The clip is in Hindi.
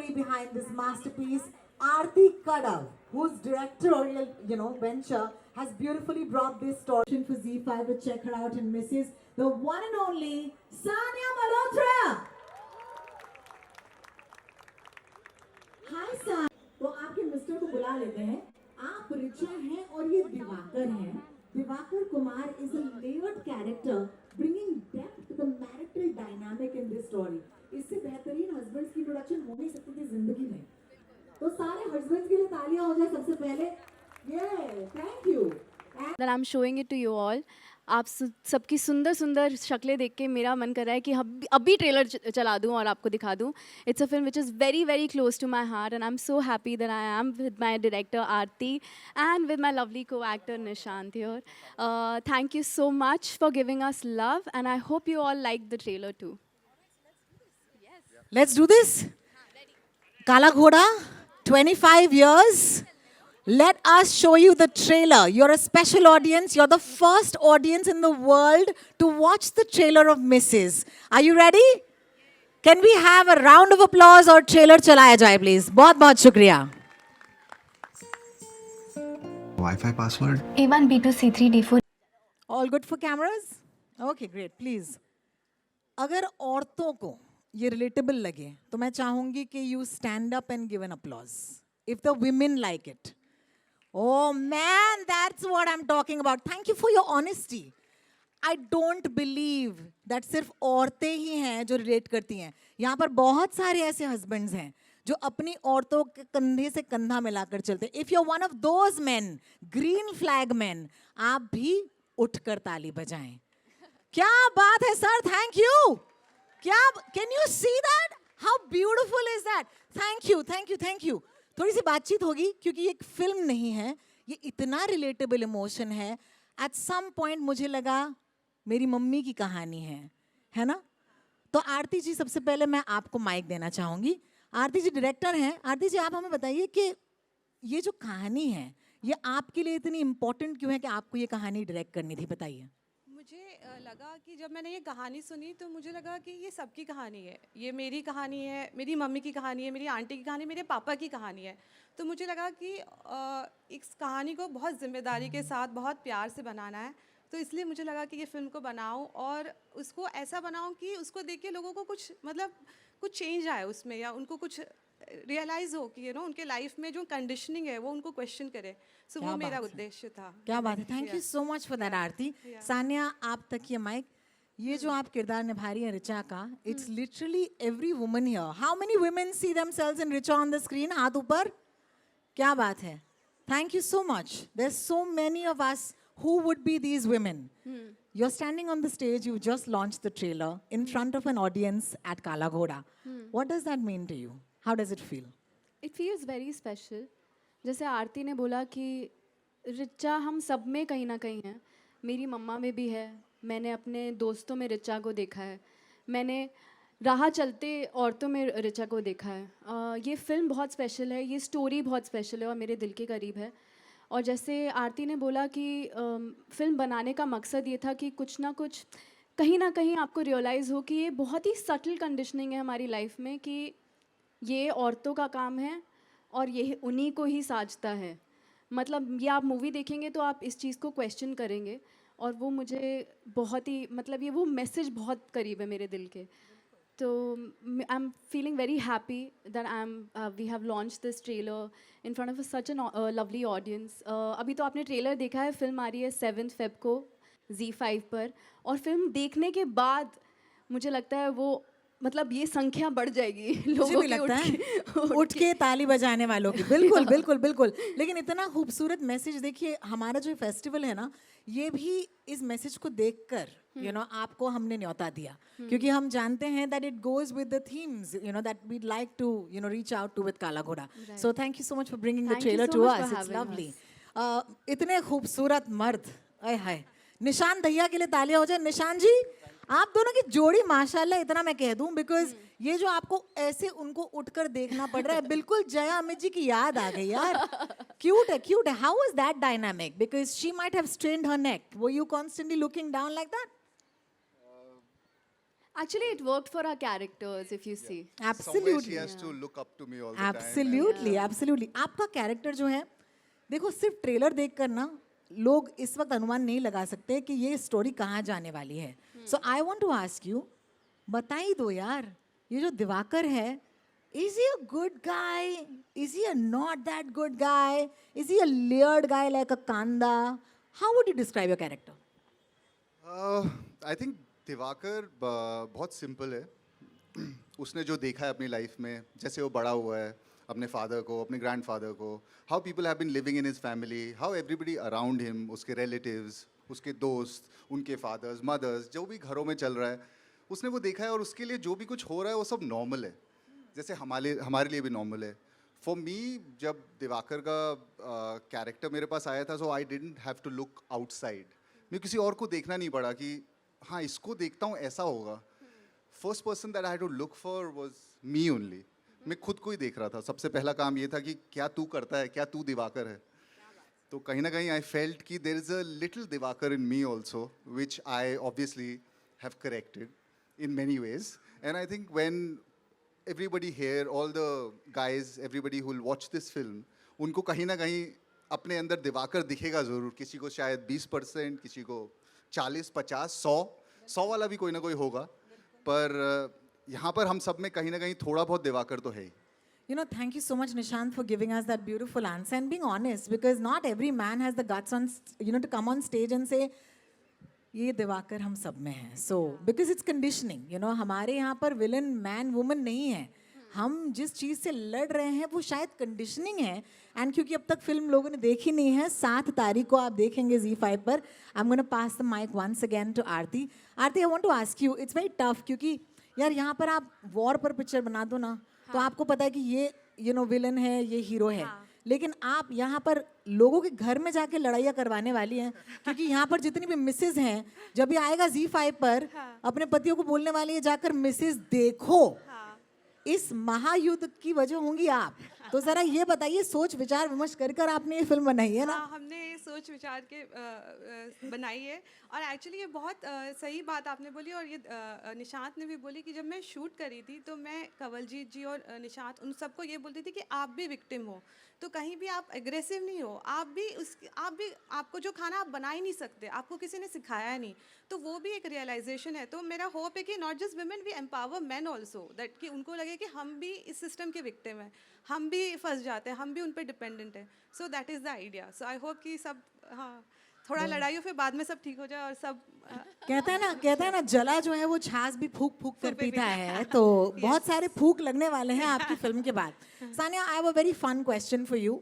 story behind this masterpiece. Aarti Kadav, whose directorial, venture has beautifully brought this story for Z5 to check her out and Mrs. The one and only Sania Malhotra. Hi sir, तो आपके मिस्टर को बुला लेते हैं. आप रिचा हैं और ये दिवाकर हैं. Diwakar Kumar is a layered character bringing depth to the marital dynamic in this story. इससे बेहतरीन हस्बैंड्स की इंट्रोडक्शन हो नहीं सकती थी जिंदगी में. तो सारे हस्बैंड्स के लिए तालियां हो जाए सबसे पहले. ये thank you. that I'm showing it to you all. आप सबकी सुंदर सुंदर शक्लें देख के मेरा मन कर रहा है कि अभी ट्रेलर चला दूं और आपको दिखा दूं. It's a film which is very very close to my heart and I'm so happy that I am with my director Aarti and with my lovely co-actor Nishant here. Thank you so much for giving us love and I hope you all like the trailer too. Let's do this. Kala Ghoda, 25 years. Let us show you the trailer. You're a special audience. You're the first audience in the world to watch the trailer of Mrs. Are you ready? Can we have a round of applause or trailer chalaya jaye please? बहुत बहुत शुक्रिया. Wi-Fi password. A1, B2, C3, D4. All good for cameras? Okay, great. Please. अगर औरतों को ये relatable लगे, तो मैं चाहूँगी कि you stand up and give an applause. If the women like it. Oh man, that's what I'm talking about. Thank you for your honesty. I don't believe that सिर्फ औरतें ही हैं जो relate करती हैं. यहाँ पर बहुत सारे ऐसे husbands हैं जो अपनी औरतों के कंधे से कंधा मिलाकर चलते हैं. If you're one of those men, green flag men, आप भी उठकर ताली बजाएं. क्या बात है सर, thank you. क्या, can you see that? How beautiful is that? Thank you, thank you, thank you. थोड़ी सी बातचीत होगी क्योंकि ये एक फिल्म नहीं है, ये इतना रिलेटेबल इमोशन है. एट सम पॉइंट मुझे लगा मेरी मम्मी की कहानी है ना? तो आरती जी, सबसे पहले मैं आपको माइक देना चाहूँगी. आरती जी डायरेक्टर हैं. आरती जी, आप हमें बताइए कि ये जो कहानी है ये आपके लिए इतनी इम्पोर्टेंट क्यों है कि आपको ये कहानी डायरेक्ट करनी थी, बताइए. मुझे लगा कि जब मैंने ये कहानी सुनी तो मुझे लगा कि ये सबकी कहानी है. ये मेरी कहानी है, मेरी मम्मी की कहानी है, मेरी आंटी की कहानी, मेरे पापा की कहानी है. तो मुझे लगा कि इस कहानी को बहुत जिम्मेदारी के साथ बहुत प्यार से बनाना है. तो इसलिए मुझे लगा कि ये फिल्म को बनाऊं और उसको ऐसा बनाऊं कि उसको देख के लोगों को कुछ चेंज आए उसमें, या उनको कुछ रियलाइज़ हो कि उनके लाइफ में जो कंडीशनिंग है वो उनको क्वेश्चन करे. सो वो मेरा उद्देश्य था. क्या बात है. Thank you so much for that Aarti. Sania, आप तक ये माइक. ये जो आप किरदार निभा रही हैं रिचा का, it's literally every woman here. How many women see themselves in Richa on the screen? हाथ ऊपर. क्या बात है. Thank you so much. There are so many of us who would be these women. You're standing on the stage, you just launched the trailer in front of an audience at Kala Ghoda. What does that mean to you? How does it feel? It feels very special. जैसे आरती ने बोला कि रिचा हम सब में कहीं ना कहीं है. मेरी मम्मा में भी है. मैंने अपने दोस्तों में रिचा को देखा है. मैंने राह चलते औरतों में रिचा को देखा है. ये फिल्म बहुत स्पेशल है. ये स्टोरी बहुत स्पेशल है और मेरे दिल के करीब है. और जैसे आरती ने बोला कि फिल्म बनाने का मकसद ये था कि कुछ ना कुछ कहीं ना कहीं आपको रियलाइज़ हो कि ये बहुत ही सटल कंडीशनिंग है हमारी लाइफ में, कि ये औरतों का काम है और ये उन्हीं को ही साजता है. मतलब ये आप मूवी देखेंगे तो आप इस चीज़ को क्वेश्चन करेंगे और वो मुझे बहुत ही, मतलब ये वो मैसेज बहुत करीब है मेरे दिल के. So I'm feeling very happy that we have launched this trailer in front of such a lovely audience. अभी तो आपने ट्रेलर देखा है. फिल्म आ रही है 7 Feb को Z5 पर, और फिल्म देखने के बाद मुझे लगता है वो, मतलब ये संख्या बढ़ जाएगी लोगों की उठ के ताली बजाने वालों की. बिल्कुल बिल्कुल बिल्कुल. लेकिन इतना खूबसूरत मैसेज. देखिए, हमारा जो फेस्टिवल है ना, ये भी इस मैसेज को देखकर आपको हमने न्योता दिया, क्योंकि हम जानते हैं that it goes with the themes that we'd like to reach out to with Kala Ghoda. So thank you so much for bringing the trailer to us. It's lovely. इतने खूबसूरत मर्द. आय हाय. निशान भैया के लिए तालियां हो जाए. निशान जी, आप दोनों की जोड़ी माशाल्लाह, इतना मैं कह दूं, बिकॉज ये जो आपको ऐसे उनको उठकर देखना पड़ रहा है, बिल्कुल जया अमित जी की याद आ गई यार. क्यूट है, क्यूट है. How was that dynamic? Because she might have strained her neck. Were you constantly looking down like that? Actually, it worked for our characters, if you see. Somewhere she absolutely has to look up to me all the time. Absolutely absolutely आपका कैरेक्टर जो है, देखो सिर्फ ट्रेलर देखकर ना लोग इस वक्त अनुमान नहीं लगा सकते कि ये स्टोरी कहाँ जाने वाली है. So I want to ask you, बता ही दो यार, ये जो दिवाकर है, is he a good guy? Is he a not that good guy? Is he a layered guy like a Kanda? How would you describe your character? I think Diwakar बहुत सिंपल है. उसने जो देखा है अपनी लाइफ में, जैसे वो बड़ा हुआ है, अपने फादर को, अपने ग्रैंडफादर को, how people have been living in his family, how everybody around him, उसके रिलेटिव्स, उसके दोस्त, उनके फादर्स, मदर्स, जो भी घरों में चल रहा है, उसने वो देखा है. और उसके लिए जो भी कुछ हो रहा है वो सब नॉर्मल है, जैसे हमारे लिए भी नॉर्मल है. फॉर मी, जब दिवाकर का कैरेक्टर मेरे पास आया था, so I didn't have to look outside. मैं किसी और को देखना नहीं पड़ा कि हाँ इसको देखता हूँ ऐसा होगा. First person that I had to look for was me only. मैं खुद को ही देख रहा था. सबसे पहला काम ये था कि क्या तू करता है, क्या तू दिवाकर है. तो कहीं ना कहीं आई फेल्ट कि there is a little Diwakar in me also, which I obviously have corrected in many ways. And I think when everybody here, all the guys, everybody who will watch this film, उनको कहीं ना कहीं अपने अंदर दिवाकर दिखेगा ज़रूर. किसी को शायद 20%, किसी को 40, 50, 100 वाला भी कोई ना कोई होगा. पर यहाँ पर हम सब में कहीं ना कहीं थोड़ा बहुत दिवाकर तो है ही. You know, thank you so much, Nishant, for giving us that beautiful answer and being honest, because not every man has the guts on, to come on stage and say, ये दिवाकर हम सब में है. सो बिकॉज इट्स कंडीशनिंग, हमारे यहाँ पर विलन मैन वुमन नहीं है. हम जिस चीज़ से लड़ रहे हैं वो शायद कंडीशनिंग है. एंड क्योंकि अब तक फिल्म लोगों ने देखी नहीं है, 7 तारीख को आप देखेंगे ZEE5 पर. I am gonna pass the mic once again to Aarti. Aarti, I want to ask you, it's very tough, क्योंकि यार यहाँ पर आप वॉर पर पिक्चर बना दो ना, तो आपको पता है कि ये विलन है, ये हीरो है. लेकिन आप यहाँ पर लोगों के घर में जाके लड़ाइयाँ करवाने वाली हैं, क्योंकि यहाँ पर जितनी भी मिसेज हैं, जब ये आएगा ZEE5 पर, अपने पतियों को बोलने वाली है जाकर मिसेज देखो. इस महायुद्ध की वजह होंगी आप. तो जरा ये बताइए, सोच विचार विमर्श कर आपने ये फिल्म बनाई है ना? हाँ, हमने ये सोच विचार के बनाई है. और एक्चुअली ये बहुत सही बात आपने बोली, और ये निशांत ने भी बोली कि जब मैं शूट करी थी तो मैं कंवलजीत जी और निशांत उन सबको ये बोलती थी कि आप भी विक्टिम हो, तो कहीं भी आप एग्रेसिव नहीं हो. आप भी आपको जो खाना आप बना ही नहीं सकते, आपको किसी ने सिखाया नहीं, तो वो भी एक रियलाइजेशन है. तो मेरा होप है कि not just women, we empower men also, that कि उनको लगे कि हम भी इस सिस्टम के विक्टिम हैं, हम भी फंस जाते हैं, हम भी उन पर डिपेंडेंट हैं. So that is the idea. So I hope कि सब, हाँ, थोड़ा लड़ाई हो, फिर बाद में सब ठीक हो जाए और सब कहता है ना जला जो है वो छाछ भी फूक फूक कर पीता है. तो बहुत सारे फूक लगने वाले हैं आपकी फिल्म के बाद. Sania, I have a very fun question for you.